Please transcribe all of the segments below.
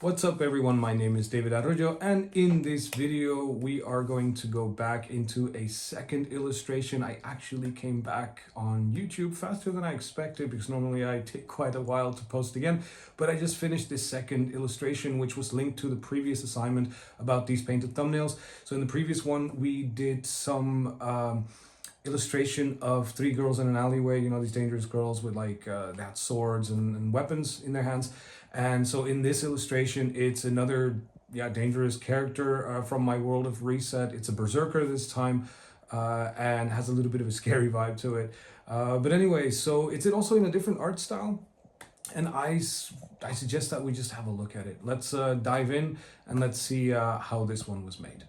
What's up everyone, my name is David Arroyo, and in this video we are going to go back into a second illustration. I actually came back on YouTube faster than I expected because normally I take quite a while to post again, but I just finished this second illustration which was linked to the previous assignment about these painted thumbnails. So in the previous one we did some illustration of three girls in an alleyway, you know, these dangerous girls with they had swords and weapons in their hands. And so in this illustration, it's another dangerous character from my world of Reset. It's a berserker this time, and has a little bit of a scary vibe to it. But anyway, so it's also in a different art style, and I suggest that we just have a look at it. Let's dive in and let's see how this one was made.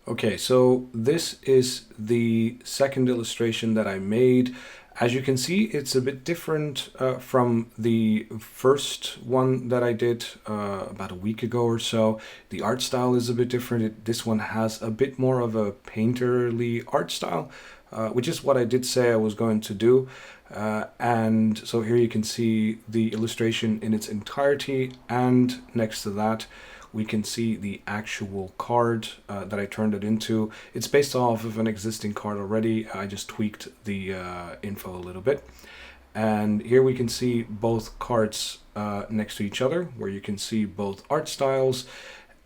Okay, so this is the second illustration that I made. As you can see, it's a bit different from the first one that I did about a week ago or so. The art style is a bit different. This one has a bit more of a painterly art style, which is what I did say I was going to do. And so here you can see the illustration in its entirety, and next to that we can see the actual card that I turned it into. It's based off of an existing card already. I just tweaked the info a little bit. And here we can see both cards next to each other, where you can see both art styles.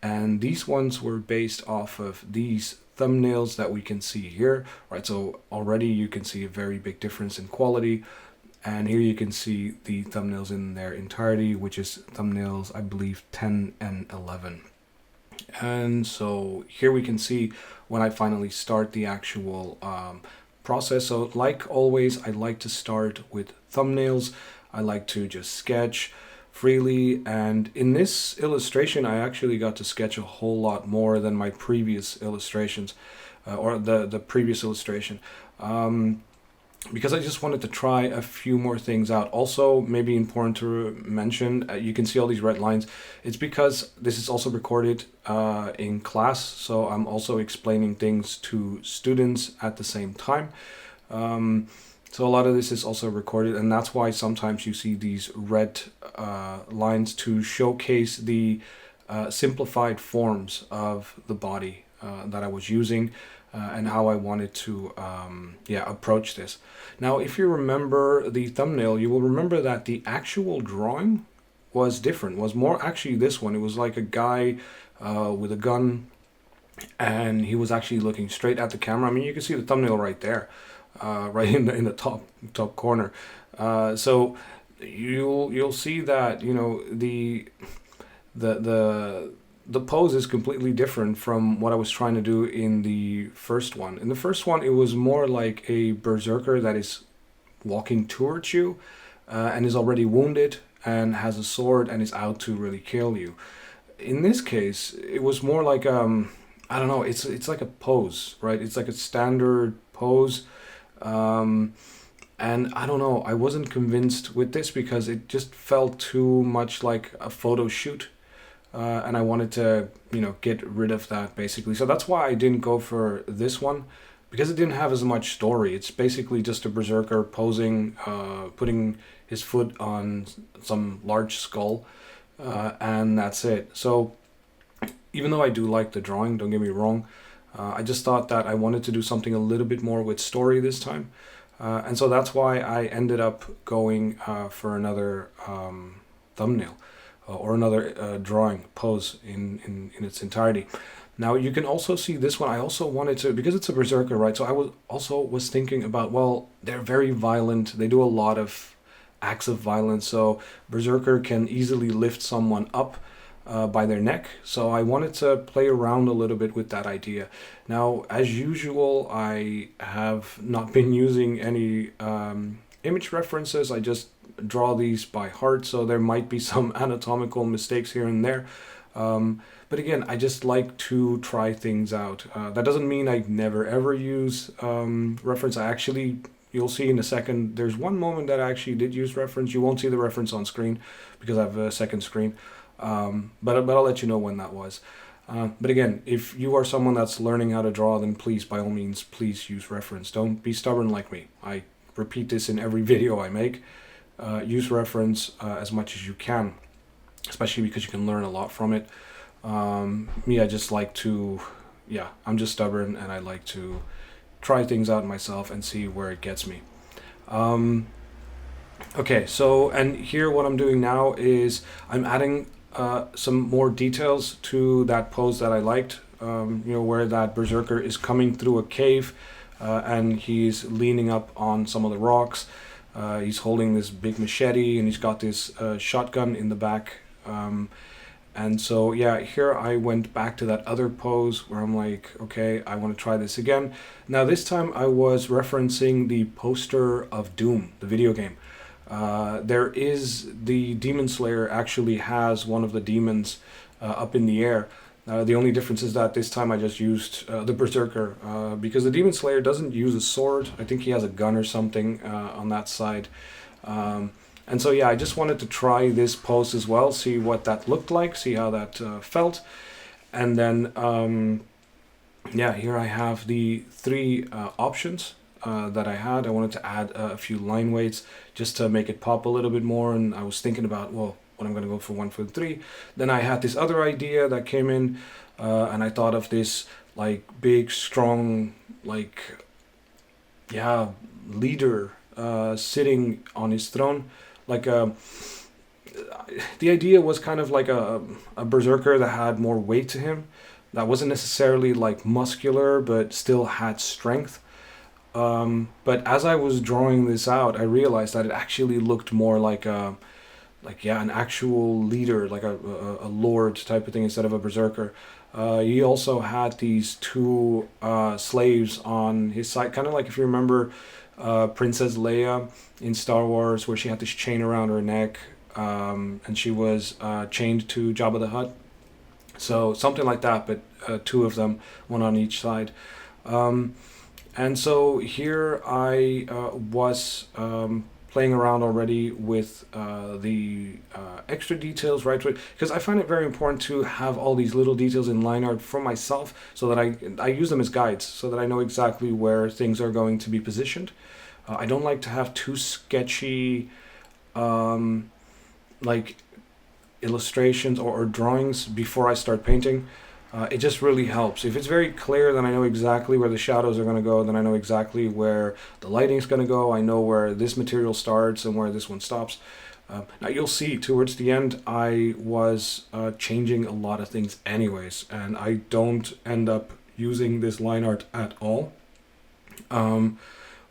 And these ones were based off of these thumbnails that we can see here, right? So already you can see a very big difference in quality. And here you can see the thumbnails in their entirety, which is thumbnails, I believe, 10 and 11. And so here we can see when I finally start the actual process. So like always, I like to start with thumbnails. I like to just sketch freely. And in this illustration, I actually got to sketch a whole lot more than my previous illustrations, or the previous illustration. Because I just wanted to try a few more things out. Also, maybe important to mention, you can see all these red lines. It's because this is also recorded in class, so I'm also explaining things to students at the same time. So a lot of this is also recorded, and that's why sometimes you see these red lines to showcase the simplified forms of the body that I was using. And how I wanted to approach this. Now, if you remember the thumbnail, you will remember that the actual drawing was different, was more actually this one. It was like a guy with a gun, and he was actually looking straight at the camera. I mean, you can see the thumbnail right there, right in the top corner. So you'll see that, you know, the pose is completely different from what I was trying to do in the first one. In the first one, it was more like a berserker that is walking towards you and is already wounded and has a sword and is out to really kill you. In this case, it was more like, I don't know, it's like a pose, right? It's like a standard pose. And I don't know, I wasn't convinced with this because it just felt too much like a photo shoot. And I wanted to, you know, get rid of that basically. So that's why I didn't go for this one, because it didn't have as much story. It's basically just a berserker posing, putting his foot on some large skull, and that's it. So even though I do like the drawing, don't get me wrong, I just thought that I wanted to do something a little bit more with story this time. And so that's why I ended up going for another thumbnail. Or another drawing pose in its entirety. Now you can also see this one. I also wanted to, because it's a berserker, right? So I was thinking about, well, they're very violent. They do a lot of acts of violence. So berserker can easily lift someone up by their neck. So I wanted to play around a little bit with that idea. Now, as usual, I have not been using any image references. I just draw these by heart, so there might be some anatomical mistakes here and there. But again, I just like to try things out. That doesn't mean I never ever use reference. I actually, you'll see in a second, there's one moment that I actually did use reference. You won't see the reference on screen because I have a second screen. But I'll let you know when that was. But again, if you are someone that's learning how to draw, then please, by all means, please use reference. Don't be stubborn like me. I repeat this in every video I make. Use reference as much as you can. especially because you can learn a lot from it. Me, I just like to, yeah, I'm just stubborn and I like to try things out myself and see where it gets me. Um, okay, so, and here what I'm doing now is I'm adding some more details to that pose that I liked. Where that berserker is coming through a cave and he's leaning up on some of the rocks. He's holding this big machete and he's got this shotgun in the back. And so, yeah, here I went back to that other pose where I'm like, okay, I want to try this again. Now, this time I was referencing the poster of Doom, the video game. There is the Demon Slayer actually has one of the demons up in the air. The only difference is that this time I just used the Berserker because the Demon Slayer doesn't use a sword. I think he has a gun or something on that side. And so, yeah, I just wanted to try this pose as well, see what that looked like, see how that felt. And then, yeah, here I have the three options that I had. I wanted to add a few line weights just to make it pop a little bit more. And I was thinking about, well, what I'm going to go for 1 for 3. Then I had this other idea that came in, and I thought of this, like, big, strong, like, yeah, leader sitting on his throne. Like the idea was kind of like a berserker that had more weight to him, that wasn't necessarily like muscular but still had strength. But as I was drawing this out, I realized that it actually looked more like an actual leader, like a lord type of thing instead of a berserker. He also had these two slaves on his side, kind of like if you remember Princess Leia in Star Wars, where she had this chain around her neck, and she was chained to Jabba the Hutt. So something like that, but two of them, one on each side. And so here I was playing around already with the extra details, right? Because I find it very important to have all these little details in line art for myself, so that I use them as guides, so that I know exactly where things are going to be positioned. I don't like to have too sketchy, like illustrations or drawings before I start painting. It just really helps. If it's very clear, then I know exactly where the shadows are going to go, then I know exactly where the lighting is going to go, I know where this material starts and where this one stops. Now you'll see towards the end I was changing a lot of things anyways, and I don't end up using this line art at all.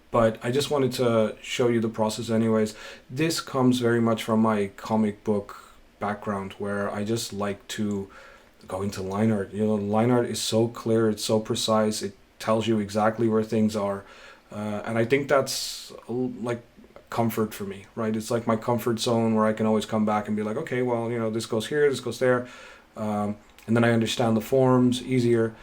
But I just wanted to show you the process anyways. This comes very much from my comic book background, where I just like to go into line art. Line art is so clear, it's so precise, it tells you exactly where things are. And I think that's like comfort for me, right? It's like my comfort zone where I can always come back and be like, okay, well, this goes here, this goes there. And then I understand the forms easier.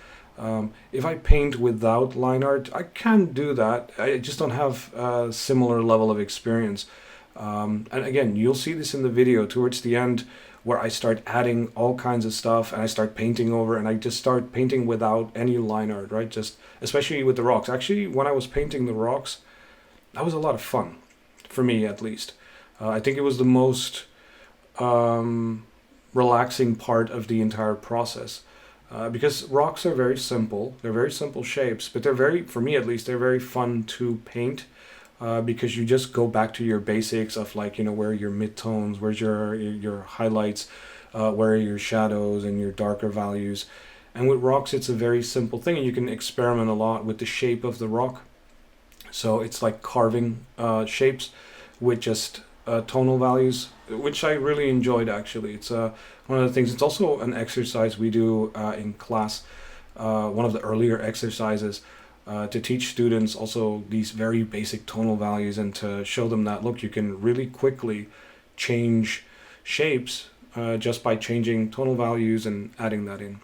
If I paint without line art, I can do that. I just don't have a similar level of experience. And again, you'll see this in the video towards the end, where I start adding all kinds of stuff and I start painting over, and I just start painting without any line art, right? Just especially with the rocks. Actually, when I was painting the rocks, that was a lot of fun, for me at least. I think it was the most relaxing part of the entire process. Because rocks are very simple. They're very simple shapes, but for me at least, they're very fun to paint. Because you just go back to your basics of like, where are your midtones, where's your highlights, where are your shadows and your darker values. And with rocks, it's a very simple thing, and you can experiment a lot with the shape of the rock. So it's like carving shapes with just tonal values, which I really enjoyed actually. It's one of the things. It's also an exercise we do in class, one of the earlier exercises. To teach students also these very basic tonal values, and to show them that, look, you can really quickly change shapes just by changing tonal values and adding that in.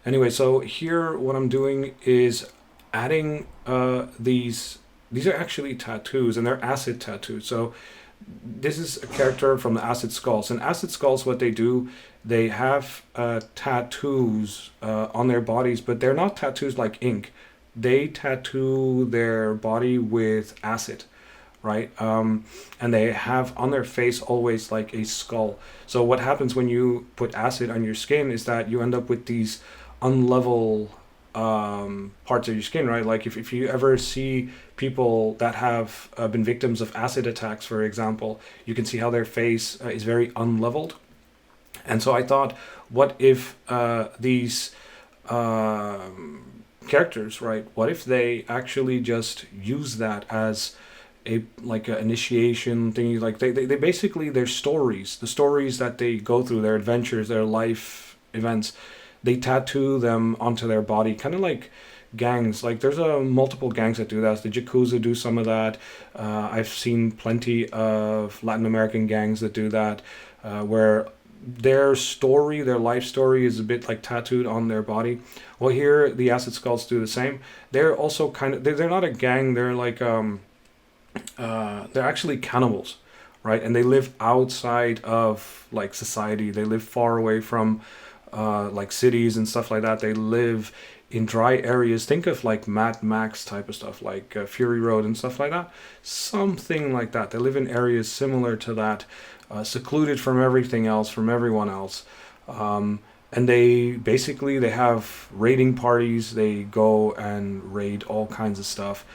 Anyway, so here what I'm doing is adding these are actually tattoos, and they're acid tattoos. So this is a character from the Acid Skulls. And Acid Skulls, what they do, they have tattoos on their bodies, but they're not tattoos like ink. They tattoo their body with acid. right? And they have on their face always like a skull. So what happens when you put acid on your skin is that you end up with these unlevel parts of your skin, right? Like if you ever see people that have been victims of acid attacks, for example, you can see how their face is very unleveled. And so I thought, what if these characters, right? What if they actually just use that as a like an initiation thing? Like they basically their stories, the stories that they go through, their adventures, their life events, they tattoo them onto their body, kind of like gangs. Like there's multiple gangs that do that. The Yakuza do some of that. I've seen plenty of Latin American gangs that do that, where their story, their life story, is a bit like tattooed on their body. Well, here the Acid Skulls do the same. They're also kind of they're not a gang. They're like they're actually cannibals, right? And they live outside of like society. They live far away from like cities and stuff like that. They live in dry areas. Think of like Mad Max type of stuff, like Fury Road and stuff like that. Something like that. They live in areas similar to that, secluded from everything else, from everyone else. And they basically they have raiding parties. They go and raid all kinds of stuff.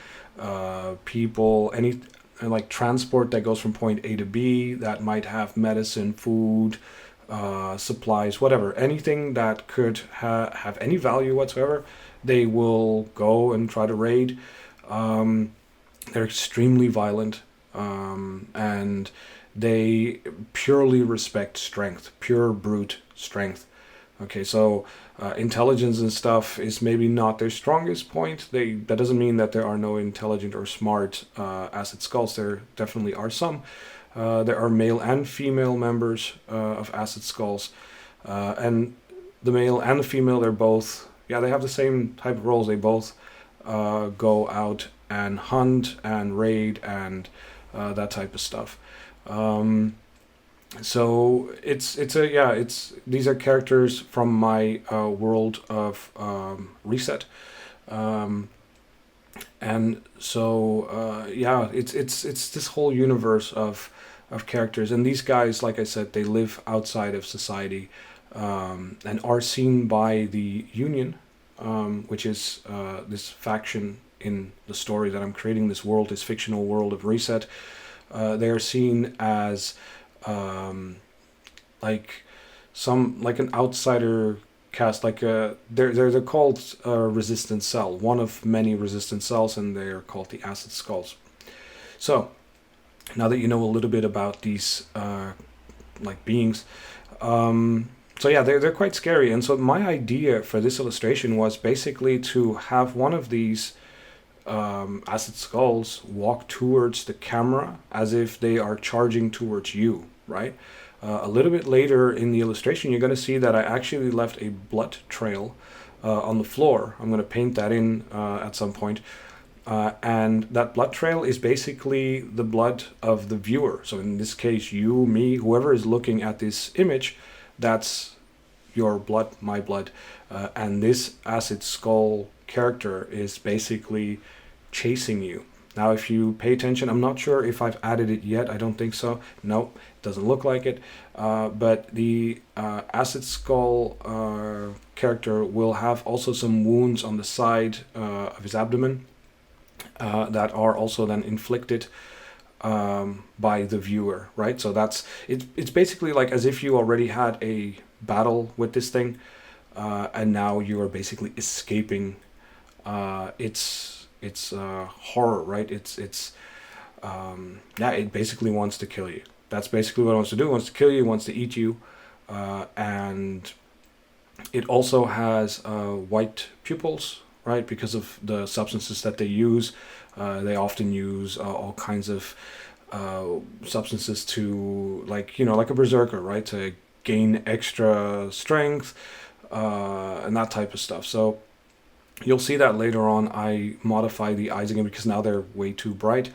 People, any like transport that goes from point A to B that might have medicine, food, supplies, whatever, anything that could have any value whatsoever, they will go and try to raid. They're extremely violent, and they purely respect strength, pure brute strength. Okay, so intelligence and stuff is maybe not their strongest point. That doesn't mean that there are no intelligent or smart Acid Skulls. There definitely are some. There are male and female members of Acid Skulls, and the male and the female, they're both, yeah, they have the same type of roles. They both go out and hunt and raid and that type of stuff. So it's these are characters from my world of Reset. And so it's this whole universe of characters, and these guys, like I said, they live outside of society, and are seen by the Union, which is this faction in the story that I'm creating, this world, this fictional world of Reset. They are seen as like an outsider cast, like they're called a resistance cell, one of many resistance cells, and they're called the Acid Skulls. So now that you know a little bit about these like beings, so yeah, they're quite scary. And so my idea for this illustration was basically to have one of these Acid Skulls walk towards the camera as if they are charging towards you, right? A little bit later in the illustration, you're going to see that I actually left a blood trail on the floor. I'm going to paint that in at some point. And that blood trail is basically the blood of the viewer. So in this case, you, me, whoever is looking at this image, that's your blood, my blood. And this Acid Skull character is basically chasing you. Now, if you pay attention, I'm not sure if I've added it yet. I don't think so. Nope, doesn't look like it. But the Acid Skull character will have also some wounds on the side of his abdomen that are also then inflicted by the viewer, right? So it's basically like as if you already had a battle with this thing, and now you are basically escaping its horror, right? It basically wants to kill you. That's basically what it wants to do. It wants to kill you, wants to eat you, and it also has white pupils, right? Because of the substances that they use. They often use all kinds of substances to, like a berserker, right? To gain extra strength and that type of stuff. So you'll see that later on I modify the eyes again because now they're way too bright,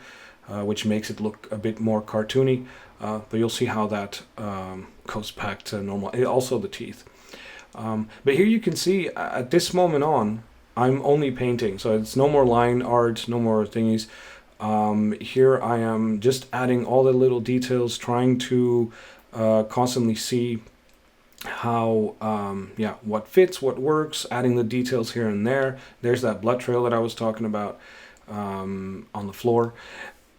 which makes it look a bit more cartoony. But you'll see how that goes back to normal. Also the teeth. But here you can see at this moment on, I'm only painting. So it's no more line art, no more thingies. Here I am just adding all the little details, trying to constantly see how what fits, what works, adding the details here and there. There's that blood trail that I was talking about on the floor.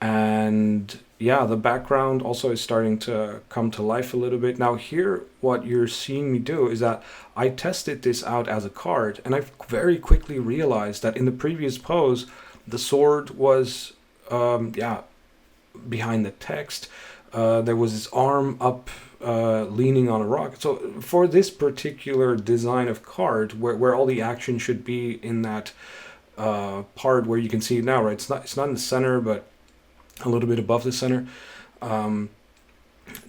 And yeah, the background also is starting to come to life a little bit. Now here, what you're seeing me do is that I tested this out as a card, and I very quickly realized that in the previous pose, the sword was behind the text. There was his arm up, leaning on a rock. So for this particular design of card, where all the action should be in that part where you can see it now, right? It's not in the center, but a little bit above the center.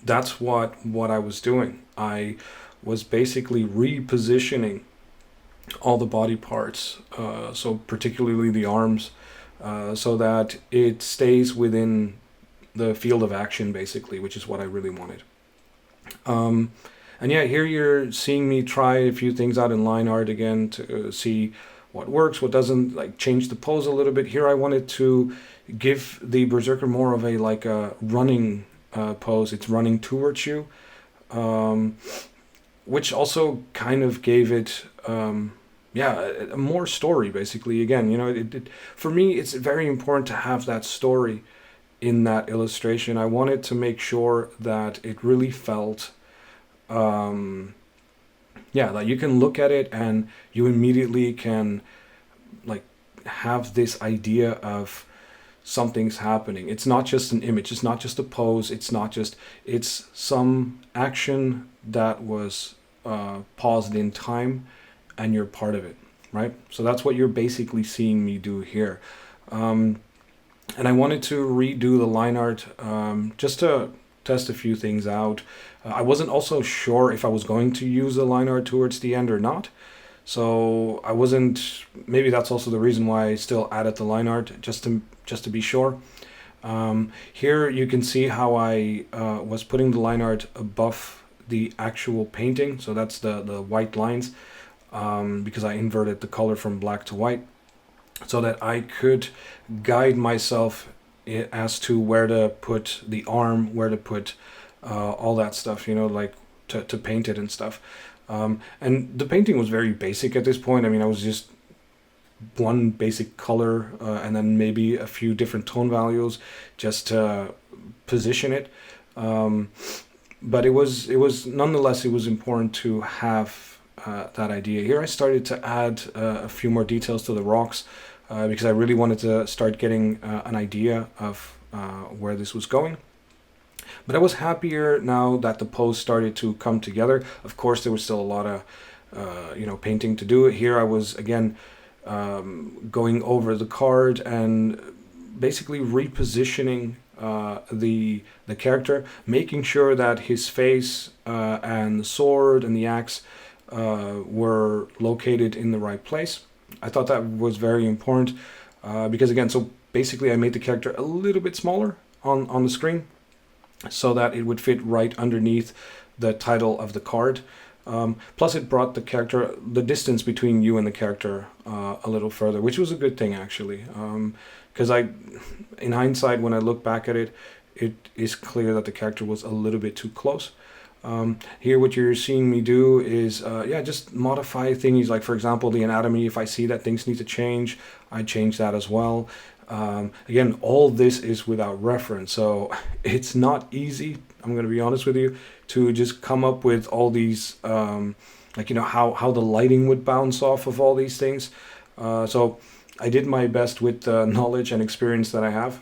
That's what I was doing. I was basically repositioning all the body parts, so particularly the arms, so that it stays within the field of action, basically, which is what I really wanted. And yeah, here you're seeing me try a few things out in line art again to see what works, what doesn't, like change the pose a little bit. Here I wanted to give the berserker more of a running pose. It's running towards you, which also kind of gave it a more story, basically. Again, for me, it's very important to have that story in that illustration. I wanted to make sure that it really felt that you can look at it and you immediately can like have this idea of something's happening. It's not just an image, it's not just a pose, it's some action that was paused in time and you're part of it, right? So that's what you're basically seeing me do here. And I wanted to redo the line art just to test a few things out. I wasn't also sure if I was going to use the line art towards the end or not. So I wasn't, maybe that's also the reason why I still added the line art, just to be sure. Here you can see how I was putting the line art above the actual painting. So that's the white lines, because I inverted the color from black to white, so that I could guide myself as to where to put the arm, where to put all that stuff, like to paint it and stuff. And the painting was very basic at this point. I mean, I was just one basic color and then maybe a few different tone values just to position it. But it was nonetheless, it was important to have that idea. Here I started to add a few more details to the rocks because I really wanted to start getting an idea of where this was going. But I was happier now that the pose started to come together. Of course, there was still a lot of painting to do. Here I was again going over the card and basically repositioning the character, making sure that his face and the sword and the axe were located in the right place. I thought that was very important because again, so basically I made the character a little bit smaller on the screen so that it would fit right underneath the title of the card. Plus it brought the distance between you and the character a little further, which was a good thing actually. Because in hindsight, when I look back at it, it is clear that the character was a little bit too close. Here what you're seeing me do is just modify things, like for example the anatomy. If I see that things need to change, I change that as well. Again, all this is without reference, so it's not easy, I'm going to be honest with you, to just come up with all these how the lighting would bounce off of all these things. So I did my best with the knowledge and experience that I have.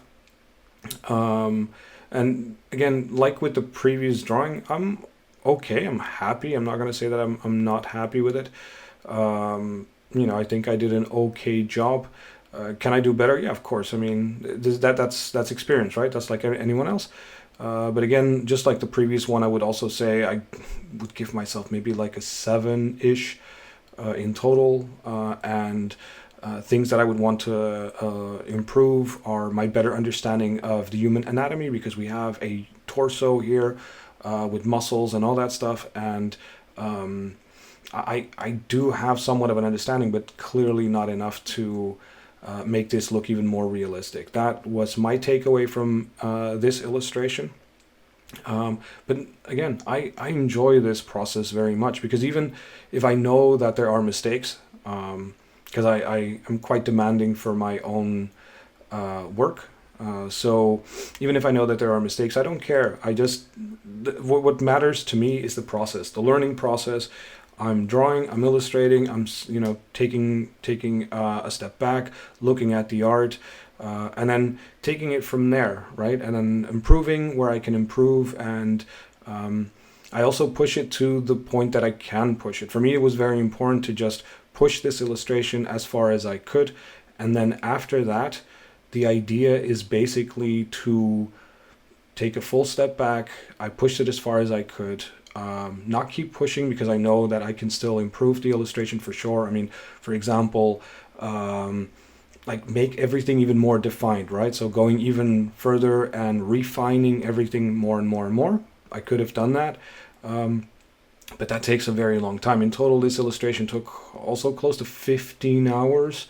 And again, like with the previous drawing, I'm okay, I'm happy. I'm not going to say that I'm not happy with it. I think I did an okay job. Can I do better? Yeah, of course. I mean, that's experience, right? That's like anyone else. But again, just like the previous one, I would also say I would give myself maybe like a 7-ish in total. And things that I would want to improve are my better understanding of the human anatomy, because we have a torso here with muscles and all that stuff. And I do have somewhat of an understanding, but clearly not enough to make this look even more realistic. That was my takeaway from this illustration. But again, I enjoy this process very much, because even if I know that there are mistakes, because I am quite demanding for my own work. So even if I know that there are mistakes, I don't care. What matters to me is the process, the learning process. I'm drawing, I'm illustrating, I'm taking a step back, looking at the art, and then taking it from there, right? And then improving where I can improve, and I also push it to the point that I can push it. For me, it was very important to just push this illustration as far as I could, and then after that, the idea is basically to take a full step back. I pushed it as far as I could. Not keep pushing, because I know that I can still improve the illustration for sure. I mean, for example, like make everything even more defined, right? So going even further and refining everything more and more and more. I could have done that, but that takes a very long time. In total, this illustration took also close to 15 hours,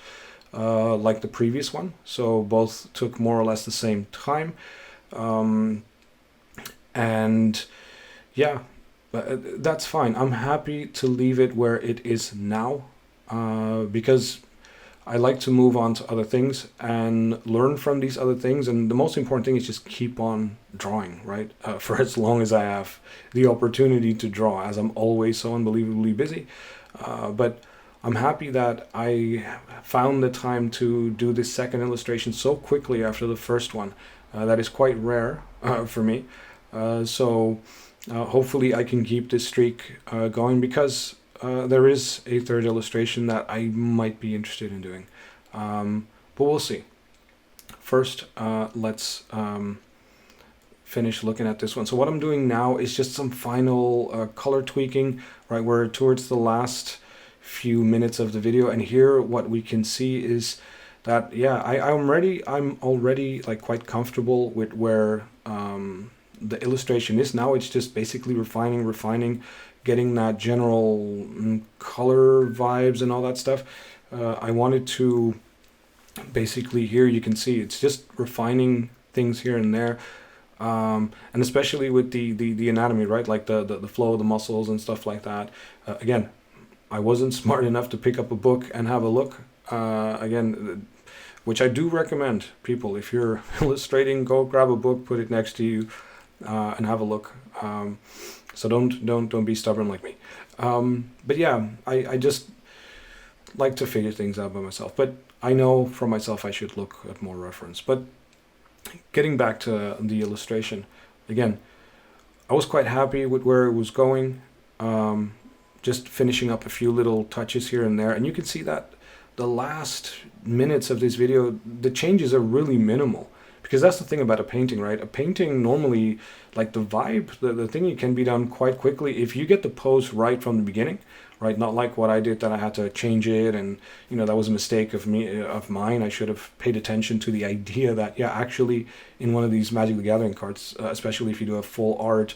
like the previous one. So both took more or less the same time. And yeah, that's fine. I'm happy to leave it where it is now, because I like to move on to other things and learn from these other things. And the most important thing is just keep on drawing, right? For as long as I have the opportunity to draw, as I'm always so unbelievably busy. But I'm happy that I found the time to do this second illustration so quickly after the first one. That is quite rare for me. So hopefully I can keep this streak going, because there is a third illustration that I might be interested in doing. But we'll see. First, let's finish looking at this one. So what I'm doing now is just some final color tweaking, right? We're towards the last few minutes of the video, and here what we can see is that, yeah, I'm already like quite comfortable with where the illustration is now. It's just basically refining, getting that general color vibes and all that stuff. I wanted to basically, here you can see it's just refining things here and there, and especially with the anatomy, right? Like the flow of the muscles and stuff like that. Again, I wasn't smart enough to pick up a book and have a look. Again, which I do recommend people, if you're illustrating, go grab a book, put it next to you, and have a look. So don't be stubborn like me. But yeah, I just like to figure things out by myself. But I know for myself I should look at more reference. But getting back to the illustration, again, I was quite happy with where it was going. Just finishing up a few little touches here and there. And you can see that the last minutes of this video, the changes are really minimal. Because that's the thing about a painting, right? A painting normally, like the vibe, the thing can be done quite quickly if you get the pose right from the beginning, right? Not like what I did, that I had to change it, and that was a mistake of mine. I should have paid attention to the idea that, yeah, actually in one of these Magic the Gathering cards, especially if you do a full art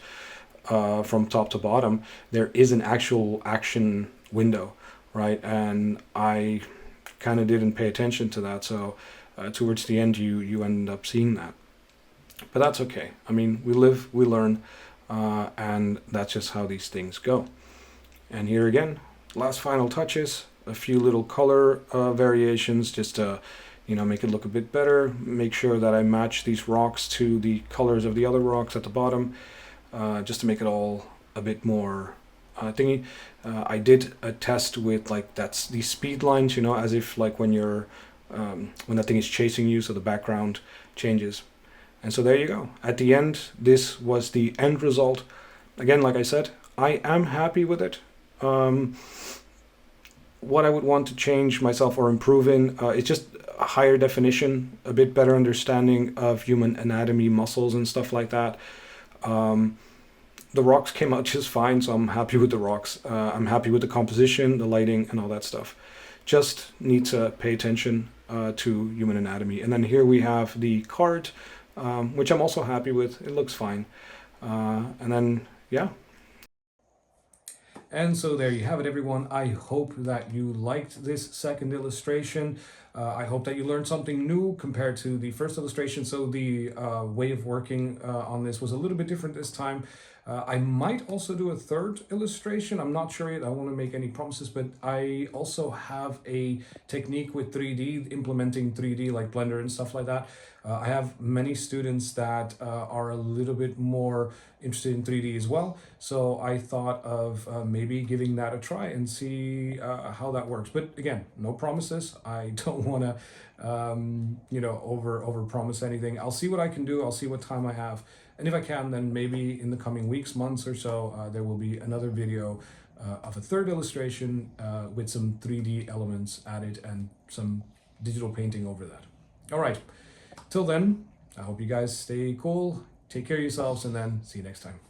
from top to bottom, there is an actual action window, right? And I kind of didn't pay attention to that, so towards the end you end up seeing that. But that's okay. I mean, we live, we learn, and that's just how these things go. And here again, last final touches, a few little color variations, just to make it look a bit better, make sure that I match these rocks to the colors of the other rocks at the bottom, just to make it all a bit more thingy. I did a test with these speed lines, as if like when you're when that thing is chasing you, so the background changes. And so there you go. At the end, this was the end result. Again, like I said, I am happy with it. What I would want to change myself or improve in is just a higher definition, a bit better understanding of human anatomy, muscles and stuff like that. The rocks came out just fine, so I'm happy with the rocks. I'm happy with the composition, the lighting and all that stuff. Just need to pay attention to human anatomy. And then here we have the card, which I'm also happy with. It looks fine. And then, yeah. And so there you have it, everyone. I hope that you liked this second illustration. I hope that you learned something new compared to the first illustration. So the way of working on this was a little bit different this time. I might also do a third illustration. I'm not sure yet. I don't want to make any promises, but I also have a technique with 3D, implementing 3D like Blender and stuff like that. I have many students that are a little bit more interested in 3D as well. So I thought of maybe giving that a try and see how that works. But again, no promises. I don't want to, over promise anything. I'll see what I can do. I'll see what time I have. And if I can, then maybe in the coming weeks, months or so, there will be another video of a third illustration with some 3D elements added and some digital painting over that. All right. Till then, I hope you guys stay cool, take care of yourselves, and then see you next time.